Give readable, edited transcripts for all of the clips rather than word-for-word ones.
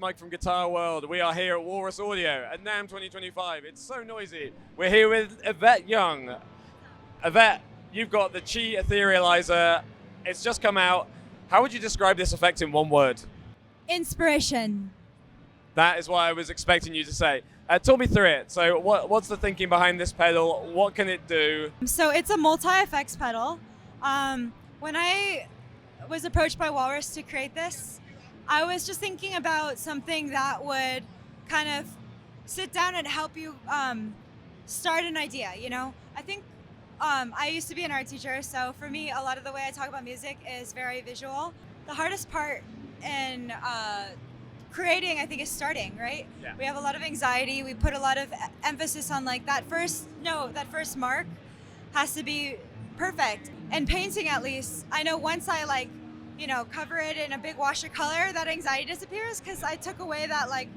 Mike from Guitar World. We are here at Walrus Audio at NAMM 2025. It's so noisy. We're here with Yvette Young. Yvette, you've got the Qi Etherealizer. It's just come out. How would you describe this effect in one word? Inspiration. That is what I was expecting you to say. Talk me through it. So what's the thinking behind this pedal? What can it do? So it's a multi-effects pedal. When I was approached by Walrus to create this, I was just thinking about something that would kind of sit down and help you start an idea, you know? I think I used to be an art teacher, so for me, a lot of the way I talk about music is very visual. The hardest part in creating, I think, is starting, right? Yeah. We have a lot of anxiety. We put a lot of emphasis on like that first note, that first mark has to be perfect. And painting, at least, I know once I cover it in a big wash of color, that anxiety disappears because I took away that like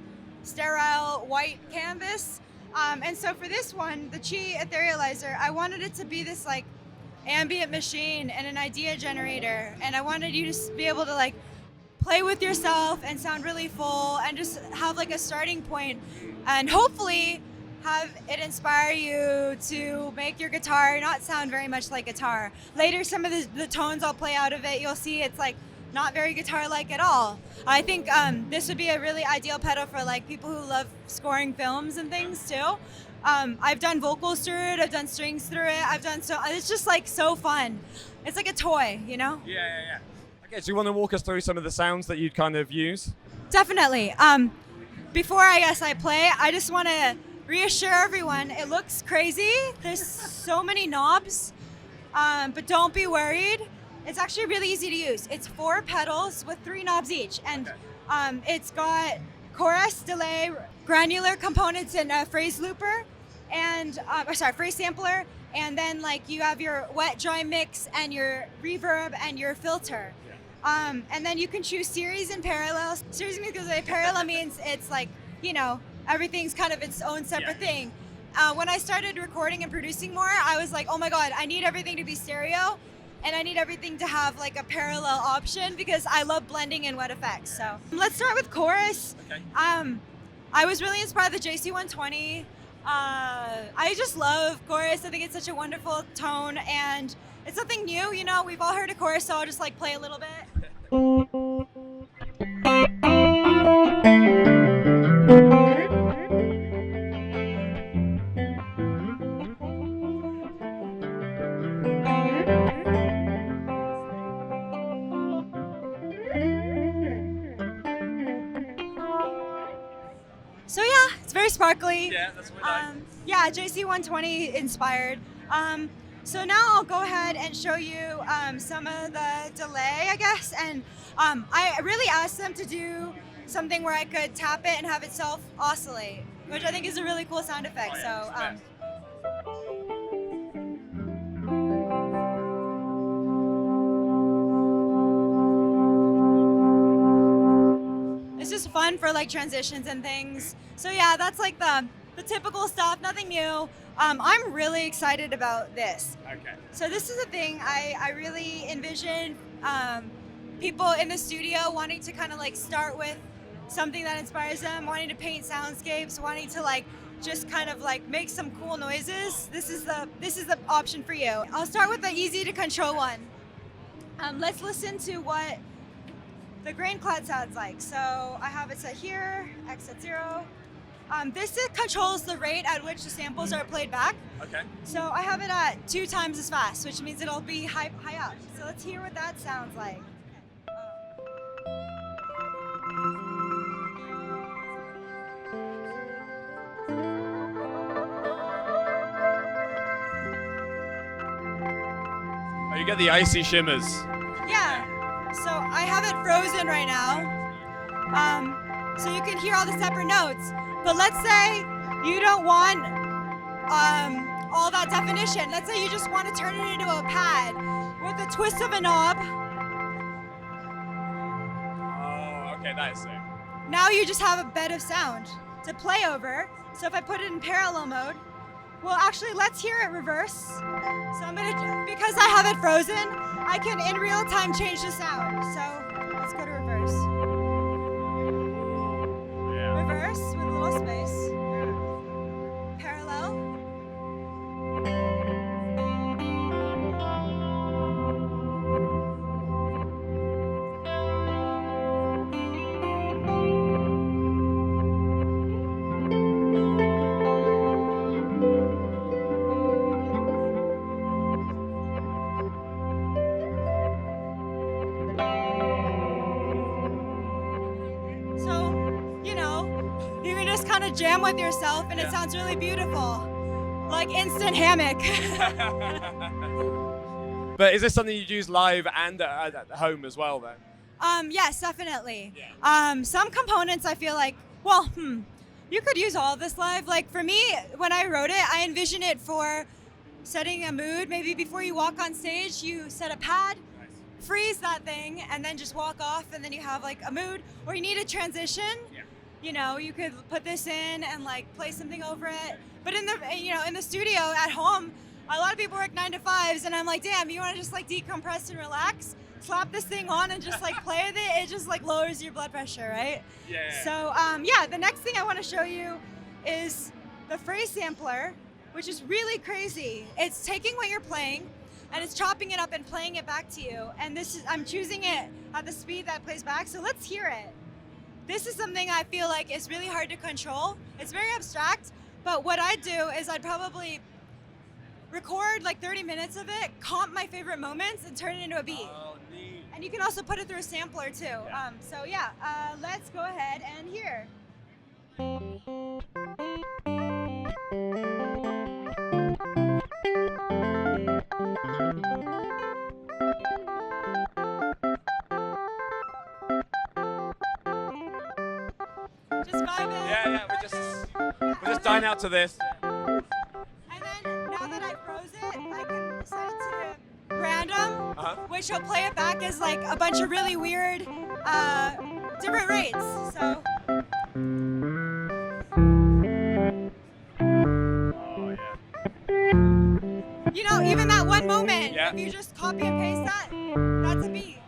sterile white canvas. And so for this one, the Qi Etherealizer, I wanted it to be this like ambient machine and an idea generator. And I wanted you to be able to like play with yourself and sound really full and just have like a starting point and hopefully have it inspire you to make your guitar not sound very much like guitar. Later, some of the tones I'll play out of it, you'll see it's like not very guitar-like at all. I think this would be a really ideal pedal for like people who love scoring films and things too. I've done vocals through it, I've done strings through it, it's just like so fun. It's like a toy, you know? Yeah. Okay, so you want to walk us through some of the sounds that you'd kind of use? Definitely. Before I play, I just want to reassure everyone, it looks crazy. There's so many knobs, but don't be worried. It's actually really easy to use. It's 4 pedals with 3 knobs each, and it's got chorus, delay, granular components, and a phrase looper, and phrase sampler, and then like you have your wet dry mix and your reverb and your filter. And then you can choose series and parallel. Series means because parallel means it's like, you know, everything's kind of its own separate thing. When I started recording and producing more, I was like, oh my God, I need everything to be stereo and I need everything to have like a parallel option because I love blending in wet effects. So let's start with chorus. Okay. I was really inspired by the JC120. I just love chorus. I think it's such a wonderful tone and it's something new, you know, we've all heard a chorus, so I'll just like play a little bit. So yeah, it's very sparkly. Yeah, that's what I like. Yeah, JC120 inspired. So now I'll go ahead and show you some of the delay, I guess. And I really asked them to do something where I could tap it and have it self-oscillate, which I think is a really cool sound effect. Oh, yeah, it's just fun for like transitions and things. So yeah, that's like the typical stuff, nothing new. I'm really excited about this. Okay. So this is a thing I really envision people in the studio wanting to kind of like start with something that inspires them, wanting to paint soundscapes, wanting to like just kind of like make some cool noises. This is the option for you. I'll start with the easy to control one. Let's listen to what the grain clad sounds like. So I have it set here, X at 0. This controls the rate at which the samples are played back. Okay. So I have it at 2 times as fast, which means it'll be high up. So let's hear what that sounds like. Oh, you get the icy shimmers. Yeah. So I have it frozen right now. So you can hear all the separate notes. But let's say you don't want all that definition. Let's say you just want to turn it into a pad with a twist of a knob. Oh, okay, that is sick. Now you just have a bed of sound to play over. So if I put it in parallel mode, well, actually, let's hear it reverse. So I'm gonna, because I have it frozen, I can in real time change the sound. So let's go to reverse. just kind of jam with yourself, and it sounds really beautiful. Like instant hammock. But is this something you'd use live and at home as well then? Yes, definitely. Yeah. Some components I feel like, well, you could use all of this live. Like for me, when I wrote it, I envision it for setting a mood. Maybe before you walk on stage, you set a pad, freeze that thing, and then just walk off, and then you have like a mood. Or you need a transition. Yeah. You know, you could put this in and like play something over it. But in the studio at home, a lot of people work 9 to 5s, and I'm like, damn, you want to just like decompress and relax? Slap this thing on and just like play with it. It just like lowers your blood pressure, right? Yeah. So the next thing I want to show you is the phrase sampler, which is really crazy. It's taking what you're playing and it's chopping it up and playing it back to you. And I'm choosing it at the speed that it plays back. So let's hear it. This is something I feel like is really hard to control. It's very abstract, but what I'd do is I'd probably record like 30 minutes of it, comp my favorite moments, and turn it into a beat. Oh, neat. And you can also put it through a sampler too. Yeah. Let's go ahead and hear. Just vibe it. Yeah, we're just dying out to this. And then now that I froze it, I can set it to random, which will play it back as like a bunch of really weird, different rates. So. Oh yeah. You know, even that one moment, Yeah. if you just copy and paste that, that's a beat.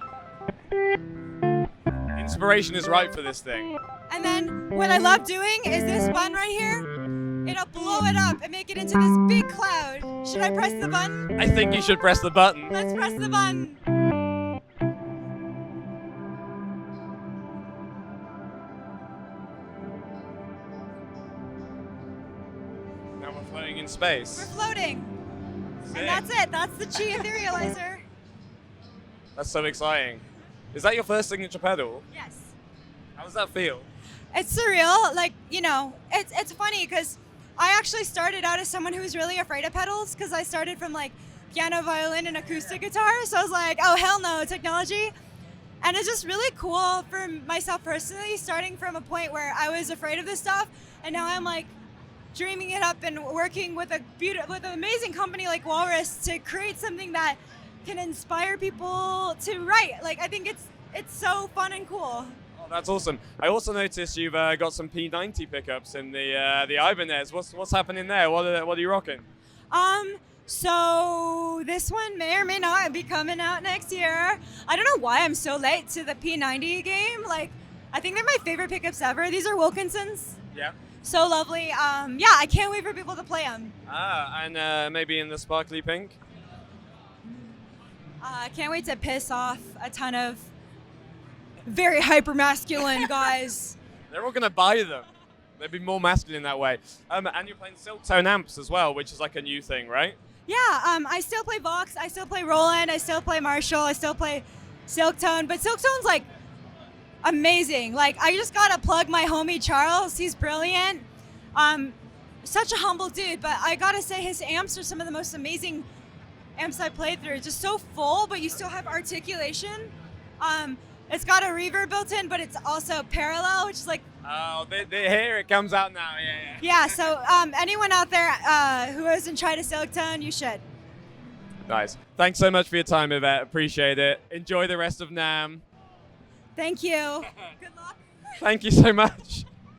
Inspiration is right for this thing. And then what I love doing is this button right here. It'll blow it up and make it into this big cloud. Should I press the button? I think you should press the button. Let's press the button. Now we're floating in space. We're floating. Sick. And that's it. That's the Qi Etherealizer. That's so exciting. Is that your first signature pedal? Yes. How does that feel? It's surreal. Like, you know, it's funny because I actually started out as someone who was really afraid of pedals because I started from like piano, violin, and acoustic guitar. So I was like, oh, hell no, technology. And it's just really cool for myself personally, starting from a point where I was afraid of this stuff. And now I'm like dreaming it up and working with an amazing company like Walrus to create something that can inspire people to write. Like, I think it's so fun and cool. Oh, that's awesome. I also noticed you've got some P-90 pickups in the Ibanez. What's happening there? What are you rocking? So this one may or may not be coming out next year. I don't know why I'm so late to the P-90 game. Like, I think they're my favorite pickups ever. These are Wilkinsons. Yeah. So lovely. I can't wait for people to play them. And maybe in the sparkly pink? I can't wait to piss off a ton of very hyper masculine guys. They're all gonna buy them. They'd be more masculine that way. And you're playing Silktone amps as well, which is like a new thing, right? Yeah, I still play Vox, I still play Roland, I still play Marshall, I still play Silktone, but Silktone's like amazing. Like, I just gotta plug my homie Charles, he's brilliant. Such a humble dude, but I gotta say his amps are some of the most amazing amps I played through. Just so full, but you still have articulation. It's got a reverb built in, but it's also parallel, which is like... Oh, here it comes out now, yeah. Yeah, so anyone out there who hasn't tried a Silktone, you should. Nice. Thanks so much for your time, Yvette. Appreciate it. Enjoy the rest of NAMM. Thank you. Good luck. Thank you so much.